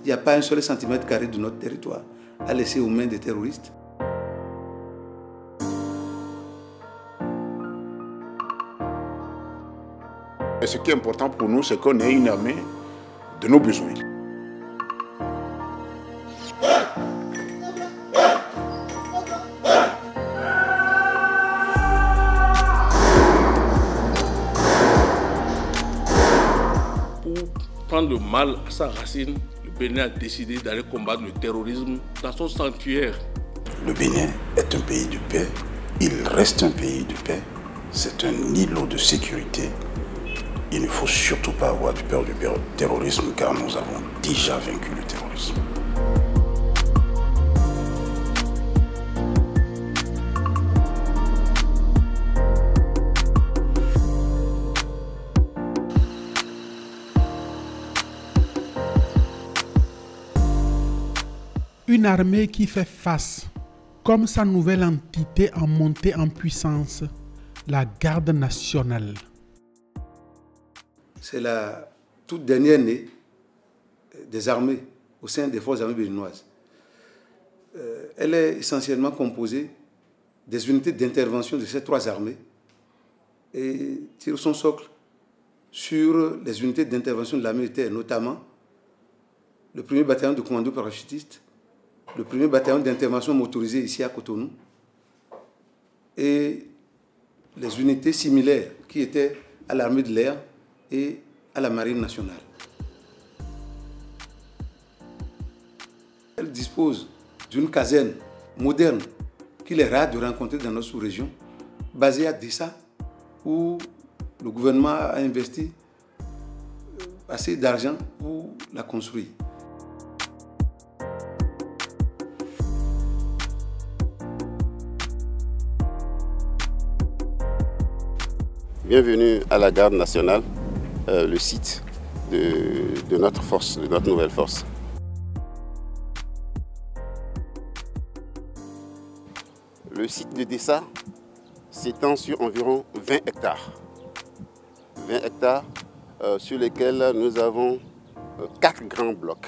Il n'y a pas un seul centimètre carré de notre territoire à laisser aux mains des terroristes. Et ce qui est important pour nous, c'est qu'on ait une armée de nos besoins. Pour prendre le mal à sa racine, le Bénin a décidé d'aller combattre le terrorisme dans son sanctuaire. Le Bénin est un pays de paix, il reste un pays de paix, c'est un îlot de sécurité. Il ne faut surtout pas avoir peur du terrorisme car nous avons déjà vaincu le terrorisme. Une armée qui fait face, comme sa nouvelle entité en montée en puissance, la Garde nationale. C'est la toute dernière née des armées au sein des forces armées béninoises. Elle est essentiellement composée des unités d'intervention de ces trois armées et tire son socle sur les unités d'intervention de l'armée de terre, notamment le 1er bataillon de commando parachutiste, le 1er bataillon d'intervention motorisée ici à Cotonou et les unités similaires qui étaient à l'armée de l'air et à la marine nationale. Elle dispose d'une caserne moderne qu'il est rare de rencontrer dans notre sous-région, basée à Dessa, où le gouvernement a investi assez d'argent pour la construire. Bienvenue à la Garde nationale, le site de notre force, de notre nouvelle force. Le site de Dessa s'étend sur environ 20 hectares. 20 hectares sur lesquels nous avons 4 grands blocs.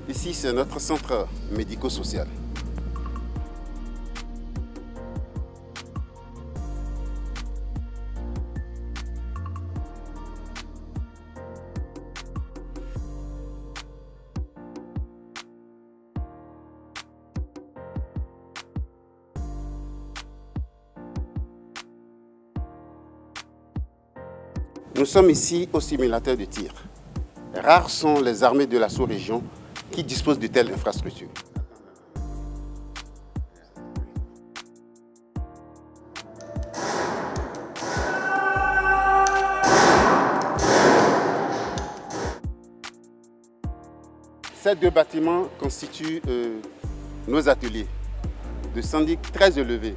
Ici, c'est notre centre médico-social. Nous sommes ici au simulateur de tir. Rares sont les armées de la sous-région qui disposent de telles infrastructures. Ces deux bâtiments constituent nos ateliers de syndic très élevés.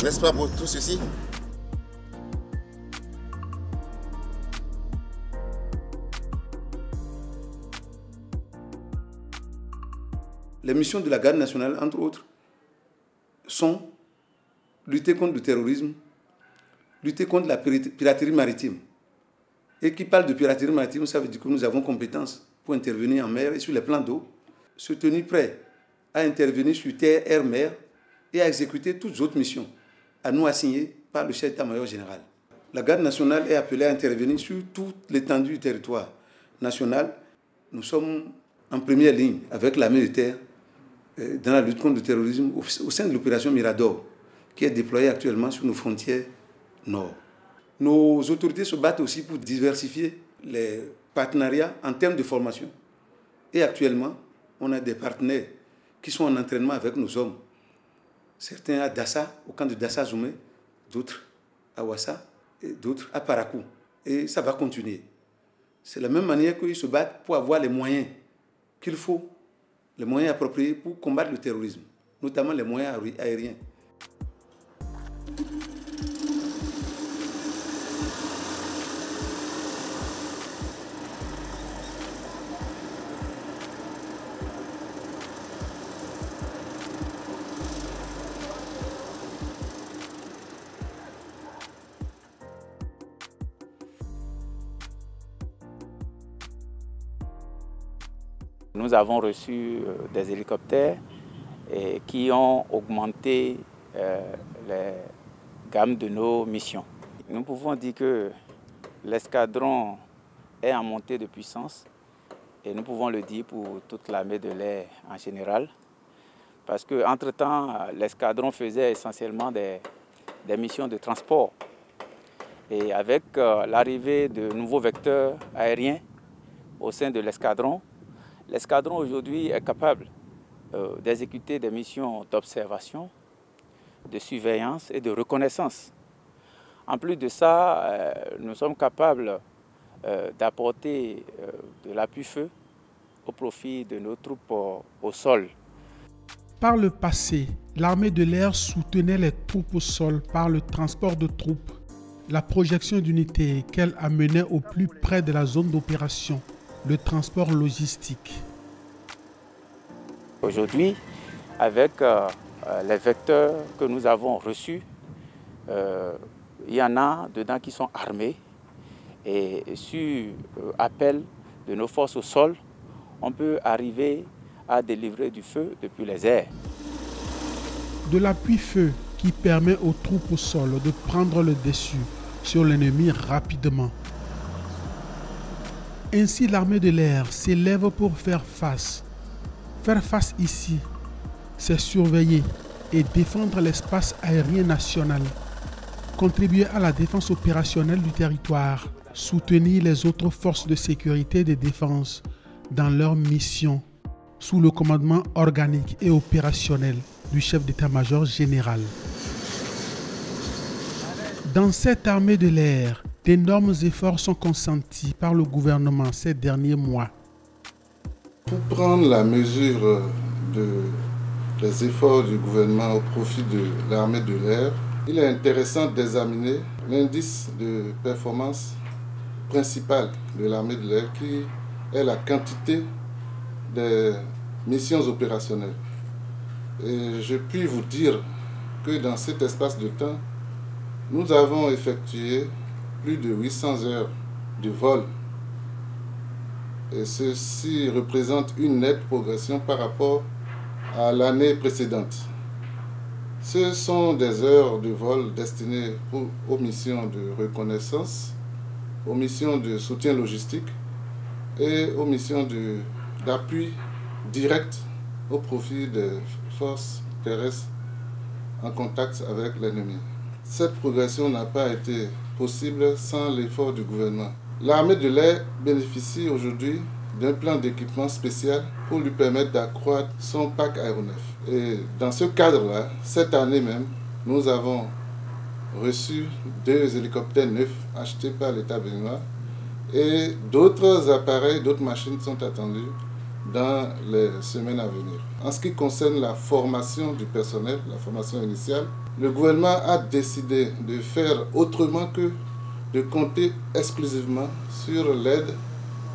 N'est-ce pas beau tout ceci? Les missions de la Garde nationale, entre autres, sont lutter contre le terrorisme, lutter contre la piraterie maritime. Et qui parle de piraterie maritime, ça veut dire que nous avons compétence pour intervenir en mer et sur les plans d'eau, se tenir prêt à intervenir sur terre, air, mer et à exécuter toutes les autres missions à nous assigner par le chef d'état-major général. La Garde nationale est appelée à intervenir sur toute l'étendue du territoire national. Nous sommes en première ligne avec l'armée de terre dans la lutte contre le terrorisme au sein de l'opération Mirador, qui est déployé actuellement sur nos frontières nord. Nos autorités se battent aussi pour diversifier les partenariats en termes de formation. Et actuellement, on a des partenaires qui sont en entraînement avec nos hommes. Certains à Dassa, au camp de Dassa Zoumé, d'autres à Ouassa et d'autres à Parakou. Et ça va continuer. C'est de la même manière qu'ils se battent pour avoir les moyens qu'il faut, les moyens appropriés pour combattre le terrorisme, notamment les moyens aériens. Nous avons reçu des hélicoptères qui ont augmenté les gammes de nos missions. Nous pouvons dire que l'escadron est en montée de puissance et nous pouvons le dire pour toute l'armée de l'air en général. Parce qu'entre-temps, l'escadron faisait essentiellement des missions de transport. Et avec l'arrivée de nouveaux vecteurs aériens au sein de l'escadron aujourd'hui est capable d'exécuter des missions d'observation, de surveillance et de reconnaissance. En plus de ça, nous sommes capables d'apporter de l'appui-feu au profit de nos troupes au sol. Par le passé, l'armée de l'air soutenait les troupes au sol par le transport de troupes, la projection d'unités qu'elle amenait au plus près de la zone d'opération, le transport logistique. Aujourd'hui, avec les vecteurs que nous avons reçus, il y en a dedans qui sont armés et sur appel de nos forces au sol, on peut arriver à délivrer du feu depuis les airs. De l'appui-feu qui permet aux troupes au sol de prendre le dessus sur l'ennemi rapidement. Ainsi, l'armée de l'air s'élève pour faire face. Faire face ici, c'est surveiller et défendre l'espace aérien national, contribuer à la défense opérationnelle du territoire, soutenir les autres forces de sécurité et de défense dans leur mission, sous le commandement organique et opérationnel du chef d'état-major général. Dans cette armée de l'air, d'énormes efforts sont consentis par le gouvernement ces derniers mois. Pour prendre la mesure des efforts du gouvernement au profit de l'armée de l'air, il est intéressant d'examiner l'indice de performance principal de l'armée de l'air qui est la quantité des missions opérationnelles. Et je puis vous dire que dans cet espace de temps, nous avons effectué plus de 800 heures de vol. Et ceci représente une nette progression par rapport à l'année précédente. Ce sont des heures de vol destinées aux missions de reconnaissance, aux missions de soutien logistique et aux missions d'appui direct au profit des forces terrestres en contact avec l'ennemi. Cette progression n'a pas été possible sans l'effort du gouvernement. L'armée de l'air bénéficie aujourd'hui d'un plan d'équipement spécial pour lui permettre d'accroître son parc aéronef. Et dans ce cadre-là, cette année même, nous avons reçu 2 hélicoptères neufs achetés par l'État béninois et d'autres appareils, d'autres machines sont attendues dans les semaines à venir. En ce qui concerne la formation du personnel, la formation initiale, le gouvernement a décidé de faire autrement que de compter exclusivement sur l'aide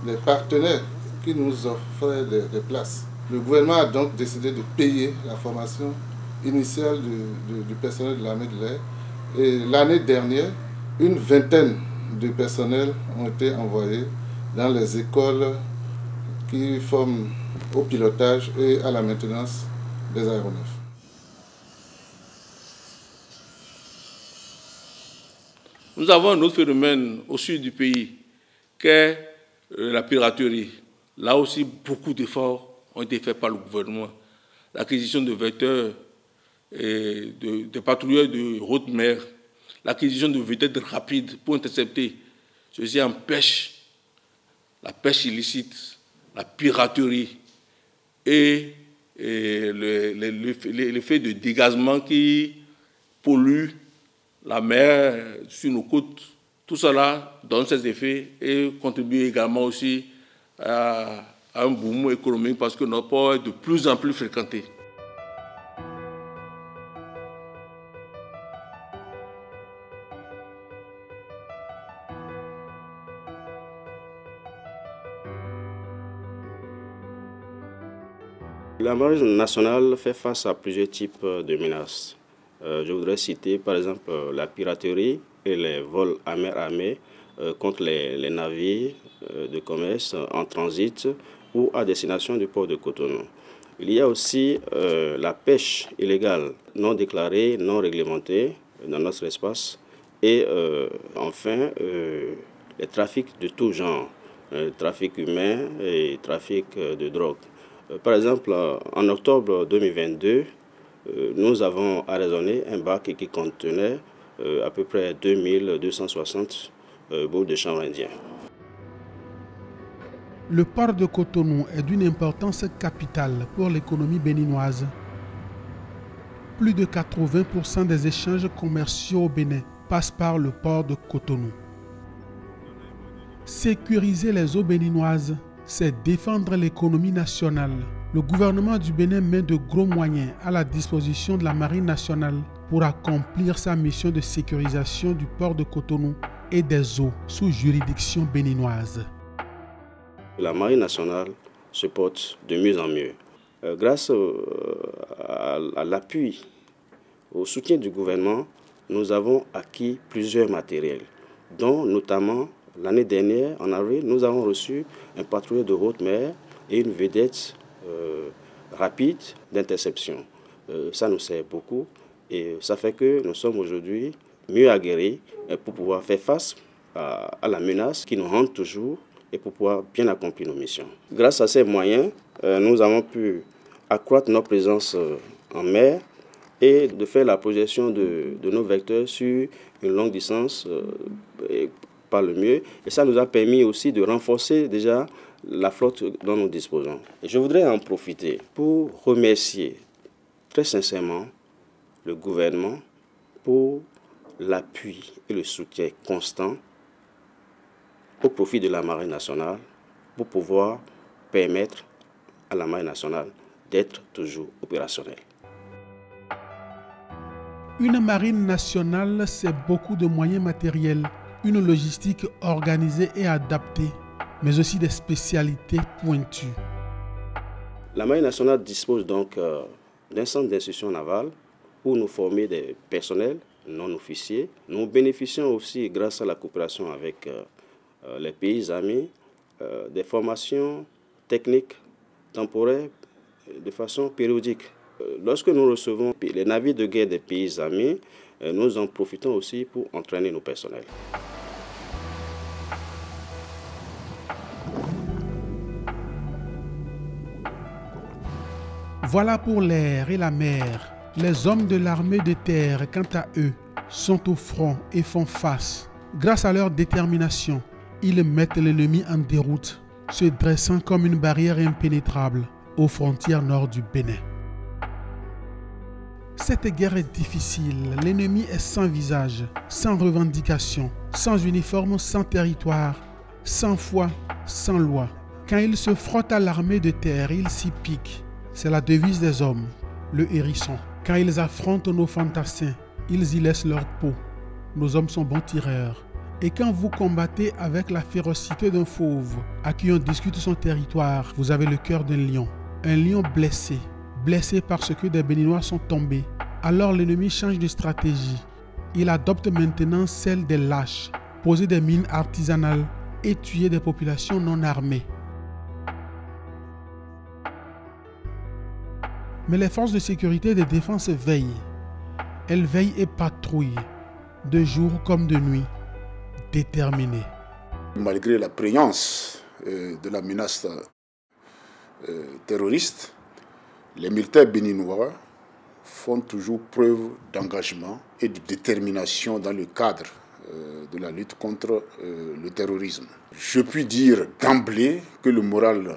des partenaires qui nous offraient des places. Le gouvernement a donc décidé de payer la formation initiale du personnel de l'armée de l'air. Et l'année dernière, une vingtaine de personnels ont été envoyés dans les écoles qui forment au pilotage et à la maintenance des aéronefs. Nous avons un autre phénomène au sud du pays, qu'est la piraterie. Là aussi, beaucoup d'efforts ont été faits par le gouvernement. L'acquisition de vecteurs des patrouilleurs de haute mer, l'acquisition de vedettes rapides pour intercepter ceci empêche la pêche illicite, la piraterie et l'effet de dégazement qui pollue la mer sur nos côtes. Tout cela donne ses effets et contribue également aussi à un boom économique parce que notre port est de plus en plus fréquenté. La marine nationale fait face à plusieurs types de menaces. Je voudrais citer par exemple la piraterie et les vols à mer contre les navires de commerce en transit ou à destination du port de Cotonou. Il y a aussi la pêche illégale non déclarée, non réglementée dans notre espace et enfin les trafics de tout genre, trafic humain et trafic de drogue. Par exemple, en octobre 2022, nous avons arraisonné un bac qui contenait à peu près 2260 boules de chanvre indien. Le port de Cotonou est d'une importance capitale pour l'économie béninoise. Plus de 80% des échanges commerciaux au Bénin passent par le port de Cotonou. Sécuriser les eaux béninoises, c'est défendre l'économie nationale. Le gouvernement du Bénin met de gros moyens à la disposition de la Marine nationale pour accomplir sa mission de sécurisation du port de Cotonou et des eaux sous juridiction béninoise. La Marine nationale se porte de mieux en mieux. Grâce à l'appui, au soutien du gouvernement, nous avons acquis plusieurs matériels, dont notamment l'année dernière, en avril, nous avons reçu un patrouilleur de haute mer et une vedette rapide d'interception. Ça nous sert beaucoup et ça fait que nous sommes aujourd'hui mieux aguerris pour pouvoir faire face à la menace qui nous hante toujours et pour pouvoir bien accomplir nos missions. Grâce à ces moyens, nous avons pu accroître notre présence en mer et de faire la projection de nos vecteurs sur une longue distance par le mieux. Et ça nous a permis aussi de renforcer déjà la flotte dont nous disposons. Et je voudrais en profiter pour remercier très sincèrement le gouvernement pour l'appui et le soutien constant au profit de la Marine nationale pour pouvoir permettre à la Marine nationale d'être toujours opérationnelle. Une Marine nationale, c'est beaucoup de moyens matériels, une logistique organisée et adaptée, mais aussi des spécialités pointues. La Marine nationale dispose donc d'un centre d'instruction navale où nous formons des personnels non officiers. Nous bénéficions aussi, grâce à la coopération avec les pays amis, des formations techniques temporaires de façon périodique. Lorsque nous recevons les navires de guerre des pays amis, nous en profitons aussi pour entraîner nos personnels. Voilà pour l'air et la mer. Les hommes de l'armée de terre, quant à eux, sont au front et font face. Grâce à leur détermination, ils mettent l'ennemi en déroute, se dressant comme une barrière impénétrable aux frontières nord du Bénin. Cette guerre est difficile, l'ennemi est sans visage, sans revendication, sans uniforme, sans territoire, sans foi, sans loi. Quand il se frotte à l'armée de terre, il s'y pique. C'est la devise des hommes, le hérisson. Quand ils affrontent nos fantassins, ils y laissent leur peau. Nos hommes sont bons tireurs. Et quand vous combattez avec la férocité d'un fauve, à qui on discute son territoire, vous avez le cœur d'un lion. Un lion blessé, blessé parce que des Béninois sont tombés. Alors l'ennemi change de stratégie. Il adopte maintenant celle des lâches, poser des mines artisanales et tuer des populations non armées. Mais les forces de sécurité et de défense veillent. Elles veillent et patrouillent, de jour comme de nuit, déterminées. Malgré la prégnance de la menace terroriste, les militaires béninois font toujours preuve d'engagement et de détermination dans le cadre de la lutte contre le terrorisme. Je puis dire d'emblée que le moral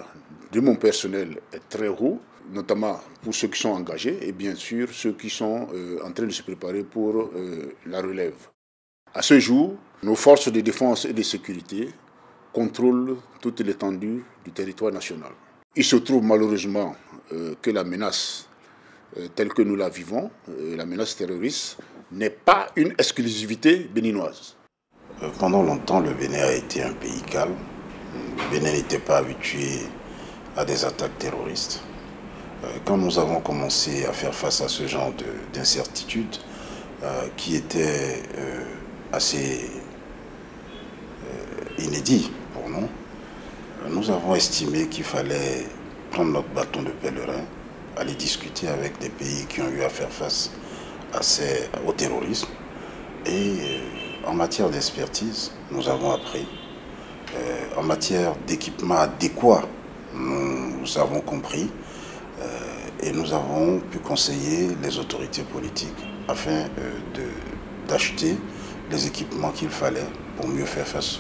de mon personnel est très haut, notamment pour ceux qui sont engagés et bien sûr ceux qui sont en train de se préparer pour la relève. À ce jour, nos forces de défense et de sécurité contrôlent toute l'étendue du territoire national. Il se trouve malheureusement que la menace telle que nous la vivons, la menace terroriste, n'est pas une exclusivité béninoise. Pendant longtemps, le Bénin a été un pays calme. Le Bénin n'était pas habitué à des attaques terroristes. Quand nous avons commencé à faire face à ce genre d'incertitude qui était assez inédit pour nous, nous avons estimé qu'il fallait prendre notre bâton de pèlerin, aller discuter avec des pays qui ont eu à faire face au terrorisme. Et en matière d'expertise, nous avons appris. En matière d'équipement adéquat, nous avons compris. Et nous avons pu conseiller les autorités politiques afin d'acheter les équipements qu'il fallait pour mieux faire face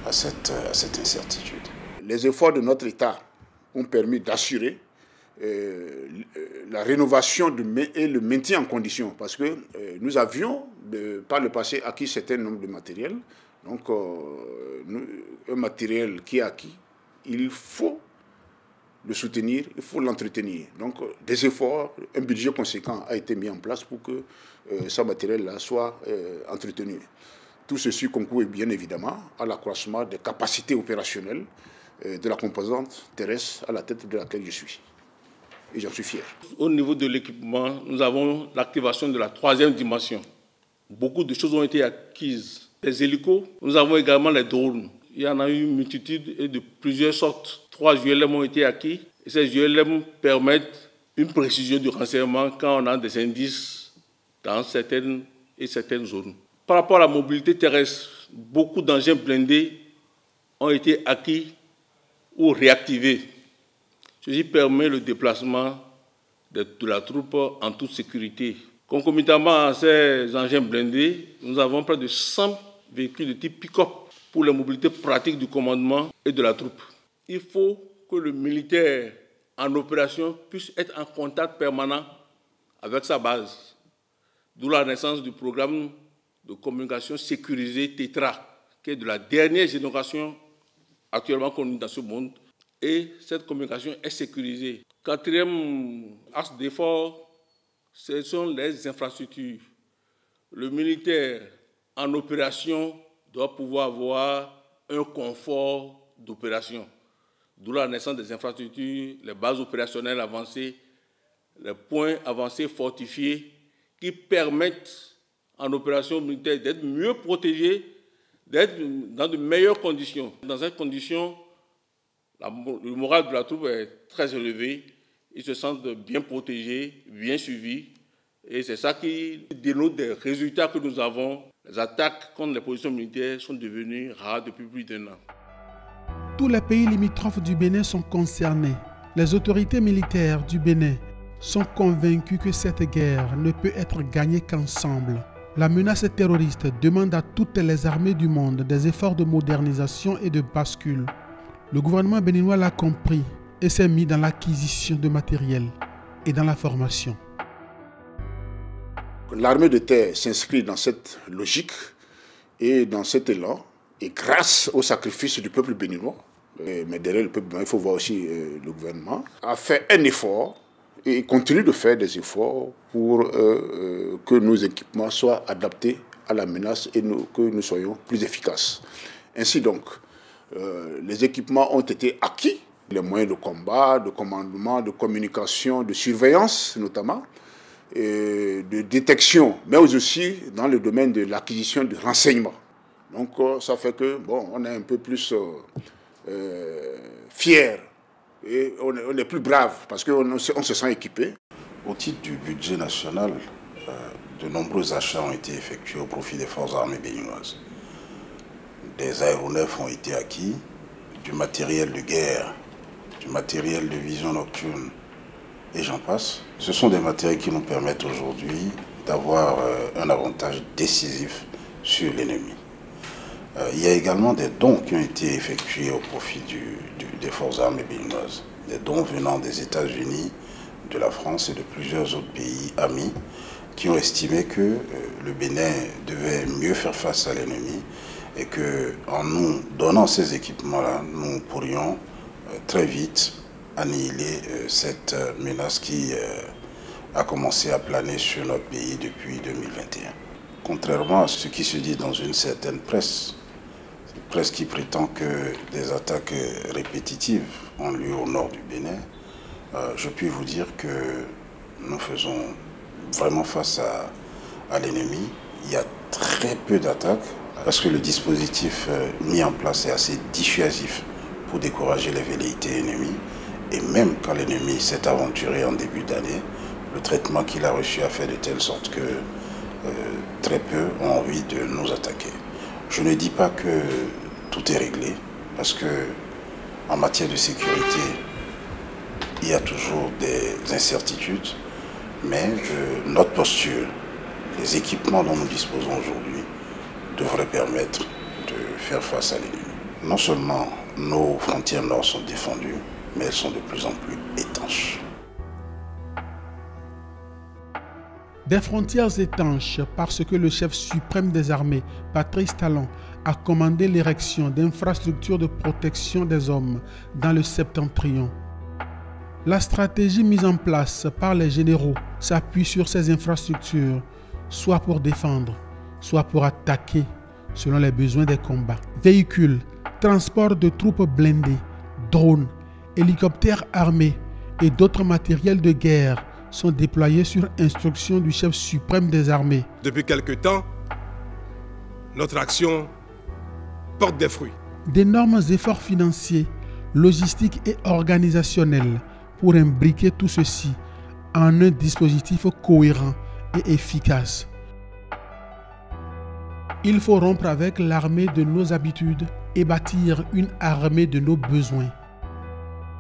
à cette incertitude. Les efforts de notre État ont permis d'assurer la rénovation et le maintien en condition, parce que nous avions par le passé acquis un certain nombre de matériels. Donc un matériel qui est acquis, il faut le soutenir, il faut l'entretenir. Donc des efforts, un budget conséquent a été mis en place pour que ce matériel-là soit entretenu. Tout ceci concourt bien évidemment à l'accroissement des capacités opérationnelles de la composante terrestre à la tête de laquelle je suis. Et j'en suis fier. Au niveau de l'équipement, nous avons l'activation de la 3e dimension. Beaucoup de choses ont été acquises. Les hélicos, nous avons également les drones. Il y en a eu une multitude et de plusieurs sortes. 3 ULM ont été acquis. Et ces ULM permettent une précision du renseignement quand on a des indices dans certaines zones. Par rapport à la mobilité terrestre, beaucoup d'engins blindés ont été acquis ou réactivés. Ceci permet le déplacement de la troupe en toute sécurité. Concomitamment à ces engins blindés, nous avons près de 100 véhicules de type pick-up pour la mobilité pratique du commandement et de la troupe. Il faut que le militaire en opération puisse être en contact permanent avec sa base. D'où la naissance du programme de communication sécurisée TETRA, qui est de la dernière génération actuellement connue dans ce monde. Et cette communication est sécurisée. 4e axe d'effort, ce sont les infrastructures. Le militaire en opération doit pouvoir avoir un confort d'opération. D'où la naissance des infrastructures, les bases opérationnelles avancées, les points avancés fortifiés qui permettent en opération militaire d'être mieux protégés, d'être dans de meilleures conditions. Dans ces conditions, le moral de la troupe est très élevé. Ils se sentent bien protégés, bien suivis. Et c'est ça qui dénote des résultats que nous avons. Les attaques contre les positions militaires sont devenues rares depuis plus d'1 an. Tous les pays limitrophes du Bénin sont concernés. Les autorités militaires du Bénin sont convaincus que cette guerre ne peut être gagnée qu'ensemble. La menace terroriste demande à toutes les armées du monde des efforts de modernisation et de bascule. Le gouvernement béninois l'a compris et s'est mis dans l'acquisition de matériel et dans la formation. L'armée de terre s'inscrit dans cette logique et dans cet élan, et grâce au sacrifice du peuple béninois, mais derrière le peuple béninois, il faut voir aussi le gouvernement, a fait un effort et continue de faire des efforts pour que nos équipements soient adaptés à la menace et que nous soyons plus efficaces. Ainsi donc, les équipements ont été acquis, les moyens de combat, de commandement, de communication, de surveillance notamment, et de détection, mais aussi dans le domaine de l'acquisition de renseignements. Donc ça fait que on est un peu plus fiers et on est plus brave parce qu'on se sent équipé. Au titre du budget national, de nombreux achats ont été effectués au profit des forces armées béninoises. Des aéronefs ont été acquis, du matériel de guerre, du matériel de vision nocturne et j'en passe. Ce sont des matériels qui nous permettent aujourd'hui d'avoir un avantage décisif sur l'ennemi. Il y a également des dons qui ont été effectués au profit des forces armées béninoises. Des dons venant des États-Unis, de la France et de plusieurs autres pays amis qui ont estimé que le Bénin devait mieux faire face à l'ennemi et qu'en nous donnant ces équipements-là, nous pourrions très vite annihiler cette menace qui a commencé à planer sur notre pays depuis 2021. Contrairement à ce qui se dit dans une certaine presse, presse qui prétend que des attaques répétitives ont lieu au nord du Bénin, je puis vous dire que nous faisons vraiment face à l'ennemi. Il y a très peu d'attaques parce que le dispositif mis en place est assez dissuasif pour décourager les velléités ennemies. Et même quand l'ennemi s'est aventuré en début d'année, le traitement qu'il a reçu a fait de telle sorte que très peu ont envie de nous attaquer. Je ne dis pas que tout est réglé parce que en matière de sécurité, il y a toujours des incertitudes, mais notre posture, les équipements dont nous disposons aujourd'hui devraient permettre de faire face à l'ennemi. Non seulement nos frontières nord sont défendues, mais elles sont de plus en plus étanches. Des frontières étanches parce que le chef suprême des armées, Patrice Talon, a commandé l'érection d'infrastructures de protection des hommes dans le septentrion. La stratégie mise en place par les généraux s'appuie sur ces infrastructures, soit pour défendre, soit pour attaquer, selon les besoins des combats. Véhicules, transport de troupes blindées, drones, hélicoptères armés et d'autres matériels de guerre sont déployés sur instruction du chef suprême des armées. Depuis quelque temps, notre action porte des fruits. D'énormes efforts financiers, logistiques et organisationnels pour imbriquer tout ceci en un dispositif cohérent et efficace. Il faut rompre avec l'armée de nos habitudes et bâtir une armée de nos besoins.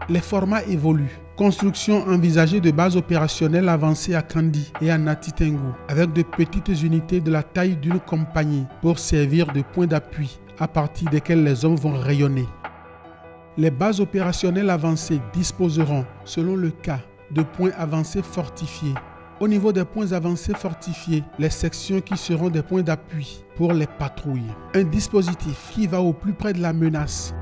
Les formats évoluent. Construction envisagée de bases opérationnelles avancées à Kandi et à Nati Tengou, avec de petites unités de la taille d'une compagnie pour servir de point d'appui à partir desquels les hommes vont rayonner. Les bases opérationnelles avancées disposeront, selon le cas, de points avancés fortifiés. Au niveau des points avancés fortifiés, les sections qui seront des points d'appui pour les patrouilles. Un dispositif qui va au plus près de la menace.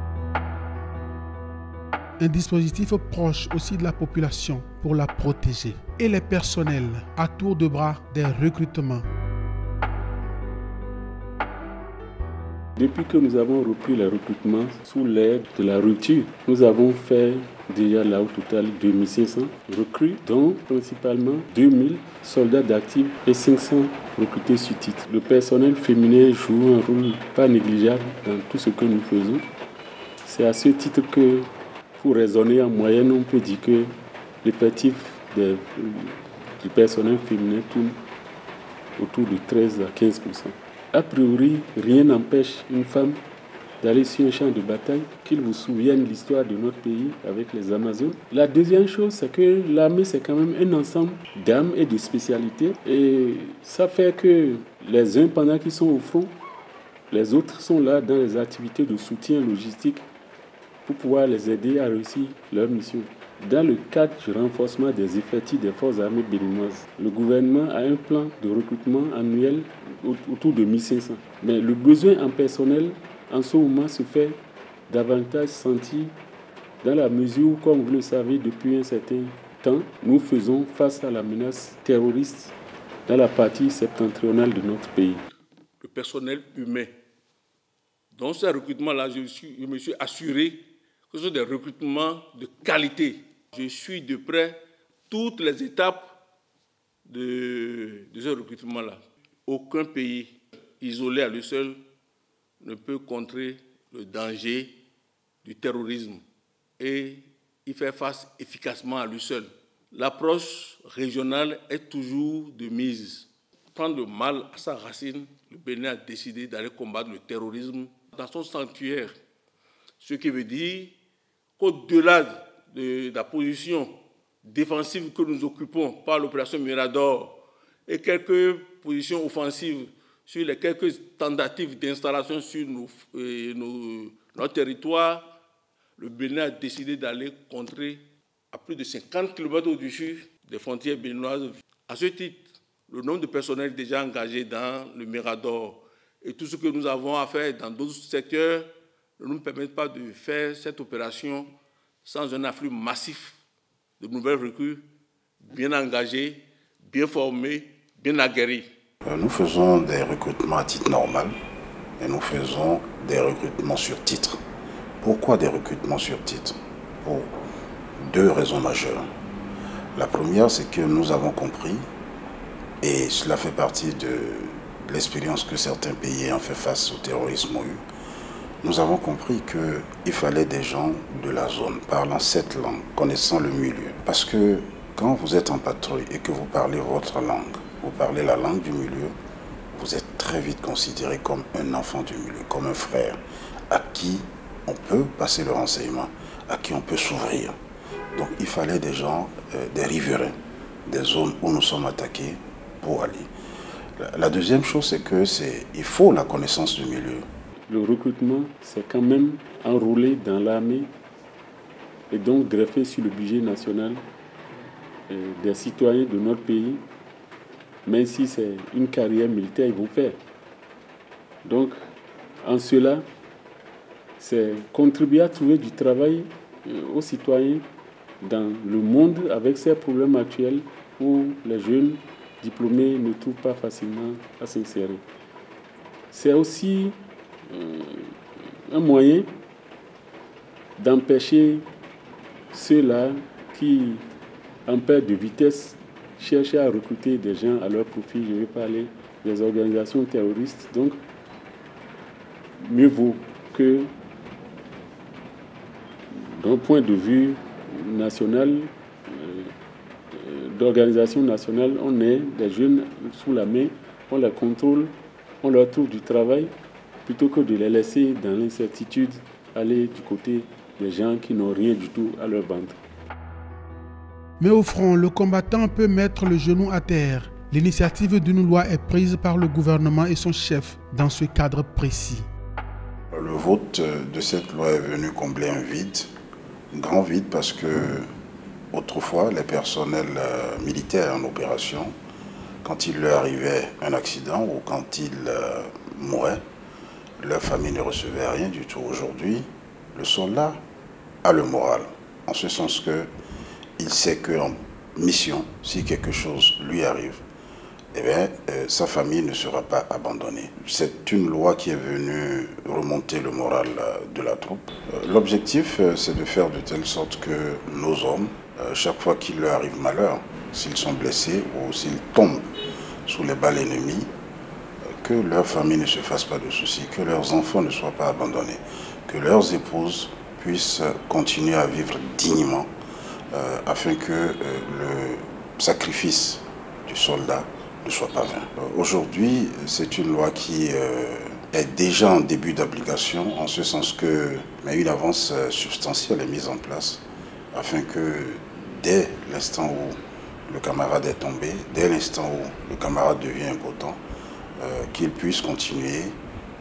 Un dispositif proche aussi de la population pour la protéger. Et les personnels, à tour de bras, des recrutements. Depuis que nous avons repris les recrutements sous l'ère de la rupture, nous avons fait déjà là au total 2500 recrues, dont principalement 2000 soldats d'actifs et 500 recrutés sur titre. Le personnel féminin joue un rôle pas négligeable dans tout ce que nous faisons. C'est à ce titre que, pour raisonner en moyenne, on peut dire que l'effectif du personnel féminin tourne autour de 13 à 15%. A priori, rien n'empêche une femme d'aller sur un champ de bataille, qu'il vous souvienne l'histoire de notre pays avec les Amazones. La deuxième chose, c'est que l'armée, c'est quand même un ensemble d'armes et de spécialités. Et ça fait que les uns, pendant qu'ils sont au front, les autres sont là dans les activités de soutien logistique pour pouvoir les aider à réussir leur mission. Dans le cadre du renforcement des effectifs des forces armées béninoises, le gouvernement a un plan de recrutement annuel autour de 1500. Mais le besoin en personnel, en ce moment, se fait davantage sentir dans la mesure où, comme vous le savez, depuis un certain temps, nous faisons face à la menace terroriste dans la partie septentrionale de notre pays. Le personnel humain. Dans ce recrutement-là, je me suis assuré que ce sont des recrutements de qualité. Je suis de près toutes les étapes de ce recrutement-là. Aucun pays isolé à lui seul ne peut contrer le danger du terrorisme et y faire face efficacement à lui seul. L'approche régionale est toujours de mise. Prendre le mal à sa racine, le Bénin a décidé d'aller combattre le terrorisme dans son sanctuaire. Ce qui veut dire qu'au-delà de la position défensive que nous occupons par l'opération Mirador et quelques positions offensives sur les quelques tentatives d'installation sur notre territoire, le Bénin a décidé d'aller contrer à plus de 50 km au-dessus des frontières béninoises. À ce titre, le nombre de personnels déjà engagés dans le Mirador et tout ce que nous avons à faire dans d'autres secteurs ne nous permettent pas de faire cette opération sans un afflux massif de nouvelles recrues, bien engagées, bien formées, bien aguerries. Nous faisons des recrutements à titre normal et nous faisons des recrutements sur titre. Pourquoi des recrutements sur titre? Pour deux raisons majeures. La première, c'est que nous avons compris, et cela fait partie de l'expérience que certains pays ayant fait face au terrorisme ont eu, nous avons compris qu'il fallait des gens de la zone, parlant cette langue, connaissant le milieu. Parce que quand vous êtes en patrouille et que vous parlez votre langue, vous parlez la langue du milieu, vous êtes très vite considéré comme un enfant du milieu, comme un frère, à qui on peut passer le renseignement, à qui on peut s'ouvrir. Donc il fallait des gens, des riverains, des zones où nous sommes attaqués pour aller. La deuxième chose, c'est qu'il faut la connaissance du milieu. Le recrutement, c'est quand même enrôlé dans l'armée et donc greffé sur le budget national des citoyens de notre pays. Même si c'est une carrière militaire, ils vont faire. Donc, en cela, c'est contribuer à trouver du travail aux citoyens dans le monde avec ces problèmes actuels où les jeunes diplômés ne trouvent pas facilement à s'insérer. C'est aussi un moyen d'empêcher ceux-là qui, en perte de vitesse, cherchent à recruter des gens à leur profit. Je vais parler des organisations terroristes. Donc, mieux vaut que, d'un point de vue national, d'organisation nationale, on ait des jeunes sous la main, on les contrôle, on leur trouve du travail, plutôt que de les laisser dans l'incertitude aller du côté des gens qui n'ont rien du tout à leur ventre. Mais au front, le combattant peut mettre le genou à terre. L'initiative d'une loi est prise par le gouvernement et son chef dans ce cadre précis. Le vote de cette loi est venu combler un vide, un grand vide, parce que autrefois, les personnels militaires en opération, quand il leur arrivait un accident ou quand ils mouraient, leur famille ne recevait rien du tout. Aujourd'hui, le soldat a le moral, en ce sens qu'il sait qu'en mission, si quelque chose lui arrive, eh bien, sa famille ne sera pas abandonnée. C'est une loi qui est venue remonter le moral de la troupe. L'objectif, c'est de faire de telle sorte que nos hommes, chaque fois qu'il leur arrive malheur, s'ils sont blessés ou s'ils tombent sous les balles ennemies, que leur famille ne se fasse pas de soucis, que leurs enfants ne soient pas abandonnés, que leurs épouses puissent continuer à vivre dignement, afin que le sacrifice du soldat ne soit pas vain. Aujourd'hui, c'est une loi qui est déjà en début d'application, en ce sens que une avance substantielle est mise en place, afin que dès l'instant où le camarade est tombé, dès l'instant où le camarade devient impotent, qu'il puisse continuer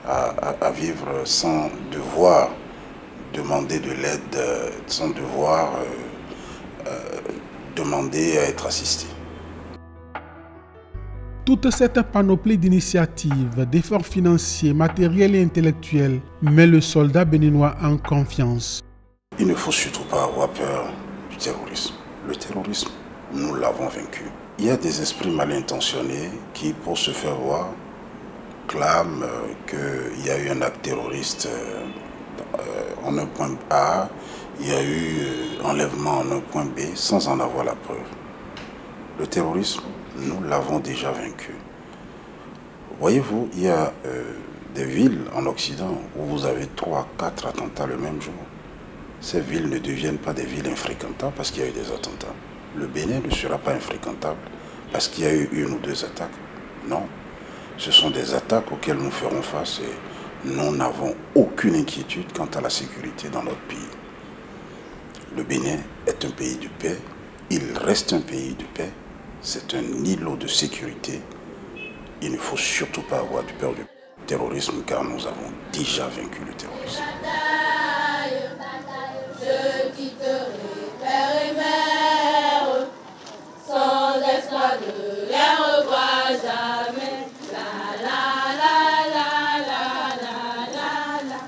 à vivre sans devoir demander de l'aide, sans devoir demander à être assisté. Toute cette panoplie d'initiatives, d'efforts financiers, matériels et intellectuels met le soldat béninois en confiance. Il ne faut surtout pas avoir peur du terrorisme. Le terrorisme, nous l'avons vaincu. Il y a des esprits mal intentionnés qui, pour se faire voir, clament qu'il y a eu un acte terroriste en un point A, il y a eu enlèvement en un point B, sans en avoir la preuve. Le terrorisme, nous l'avons déjà vaincu. Voyez-vous, il y a des villes en Occident où vous avez 3, 4 attentats le même jour. Ces villes ne deviennent pas des villes infréquentables parce qu'il y a eu des attentats. Le Bénin ne sera pas infréquentable parce qu'il y a eu 1 ou 2 attaques. Non, ce sont des attaques auxquelles nous ferons face et nous n'avons aucune inquiétude quant à la sécurité dans notre pays. Le Bénin est un pays de paix, il reste un pays de paix, c'est un îlot de sécurité. Il ne faut surtout pas avoir peur du terrorisme car nous avons déjà vaincu le terrorisme. Je quitterai père et mère, sans espoir de les revoir jamais. La la la la la la la la.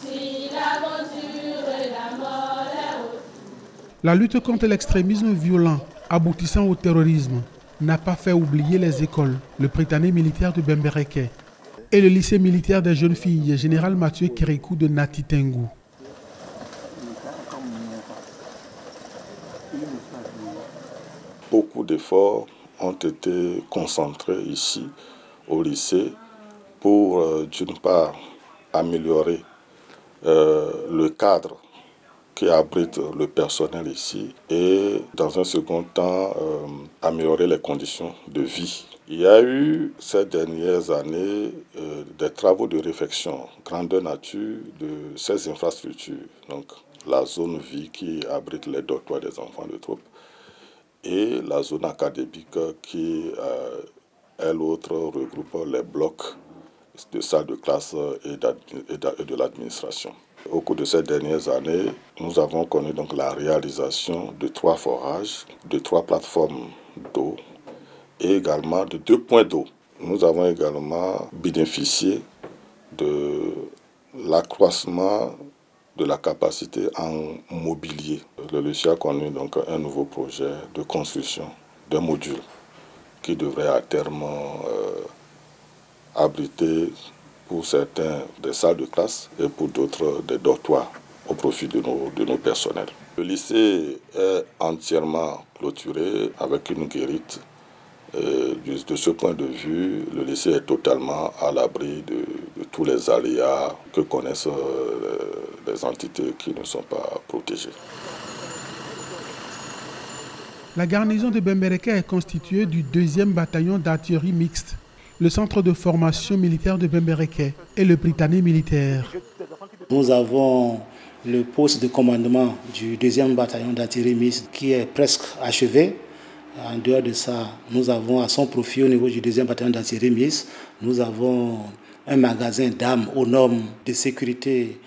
Si l'aventure et la mort est... La lutte contre l'extrémisme violent aboutissant au terrorisme n'a pas fait oublier les écoles, le Prytanée militaire de Bembereke et le lycée militaire des jeunes filles Général Mathieu Kérékou de Nati Tengou. Beaucoup d'efforts ont été concentrés ici au lycée pour, d'une part, améliorer le cadre qui abrite le personnel ici et, dans un second temps, améliorer les conditions de vie. Il y a eu ces dernières années des travaux de réfection grandeur nature de ces infrastructures. Donc, la zone vie qui abrite les dortoirs des enfants de troupe et la zone académique qui, elle autre, regroupe les blocs de salles de classe et de l'administration. Au cours de ces dernières années, nous avons connu donc la réalisation de 3 forages, de 3 plateformes d'eau et également de 2 points d'eau. Nous avons également bénéficié de l'accroissement de la capacité en mobilier. Le lycée a connu donc un nouveau projet de construction d'un module qui devrait à terme abriter pour certains des salles de classe et pour d'autres des dortoirs au profit de nos personnels. Le lycée est entièrement clôturé avec une guérite. De ce point de vue, le lycée est totalement à l'abri de tous les aléas que connaissent les entités qui ne sont pas protégées. La garnison de Bembereke est constituée du 2e bataillon d'artillerie mixte, le centre de formation militaire de Bembereke et le Prytanée militaire. Nous avons le poste de commandement du 2e bataillon d'artillerie mixte qui est presque achevé. En dehors de ça, nous avons à son profit au niveau du 2e bataillon d'artillerie mixte, nous avons un magasin d'armes aux normes de sécurité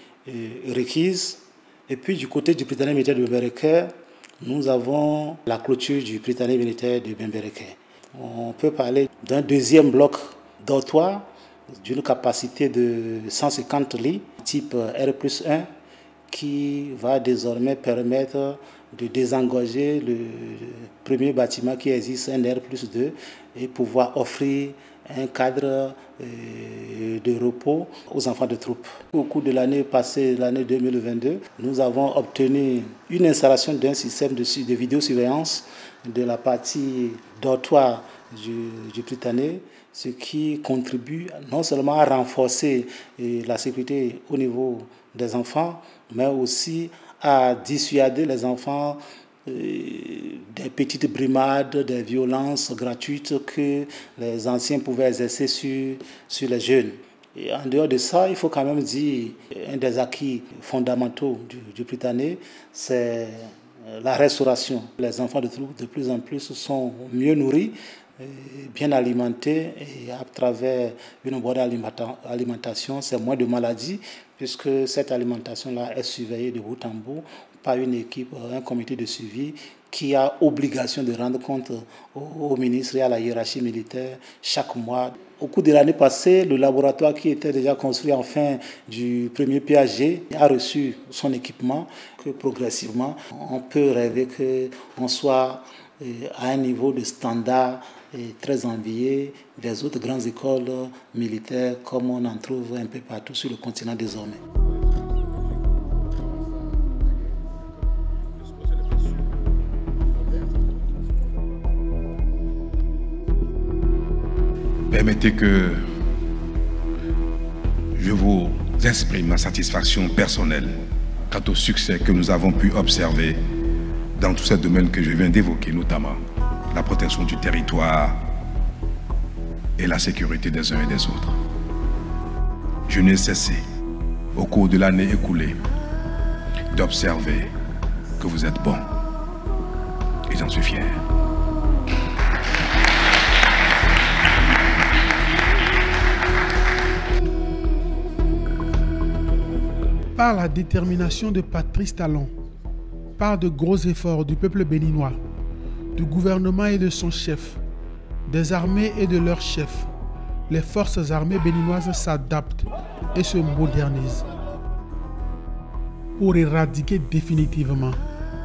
requises. Et puis du côté du Prytanée militaire de Bembereke, nous avons la clôture du Prytanée militaire de Bembereke. On peut parler d'un 2e bloc dortoir d'une capacité de 150 lits, type R+1, qui va désormais permettre de désengorger le premier bâtiment qui existe, un R+2, et pouvoir offrir un cadre de repos aux enfants de troupe. Au cours de l'année passée, l'année 2022, nous avons obtenu une installation d'un système de vidéosurveillance de la partie dortoir du Prytanée, ce qui contribue non seulement à renforcer la sécurité au niveau des enfants, mais aussi à dissuader les enfants des petites brimades, des violences gratuites que les anciens pouvaient exercer sur les jeunes. Et en dehors de ça, il faut quand même dire un des acquis fondamentaux du Prytanée, c'est la restauration. Les enfants de troupe de plus en plus sont mieux nourris, bien alimentés, et à travers une bonne alimentation, c'est moins de maladies, puisque cette alimentation-là est surveillée de bout en bout par une équipe, un comité de suivi qui a obligation de rendre compte au ministre et à la hiérarchie militaire chaque mois. Au cours de l'année passée, le laboratoire qui était déjà construit en fin du premier PAG a reçu son équipement, que progressivement on peut rêver qu'on soit à un niveau de standard très envié des autres grandes écoles militaires comme on en trouve un peu partout sur le continent désormais. Permettez que je vous exprime ma satisfaction personnelle quant au succès que nous avons pu observer dans tous ces domaines que je viens d'évoquer, notamment la protection du territoire et la sécurité des uns et des autres. Je n'ai cessé, au cours de l'année écoulée, d'observer que vous êtes bons, et j'en suis fier. Par la détermination de Patrice Talon, par de gros efforts du peuple béninois, du gouvernement et de son chef, des armées et de leurs chefs, les forces armées béninoises s'adaptent et se modernisent pour éradiquer définitivement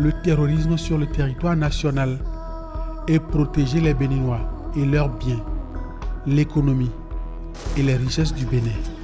le terrorisme sur le territoire national et protéger les Béninois et leurs biens, l'économie et les richesses du Bénin.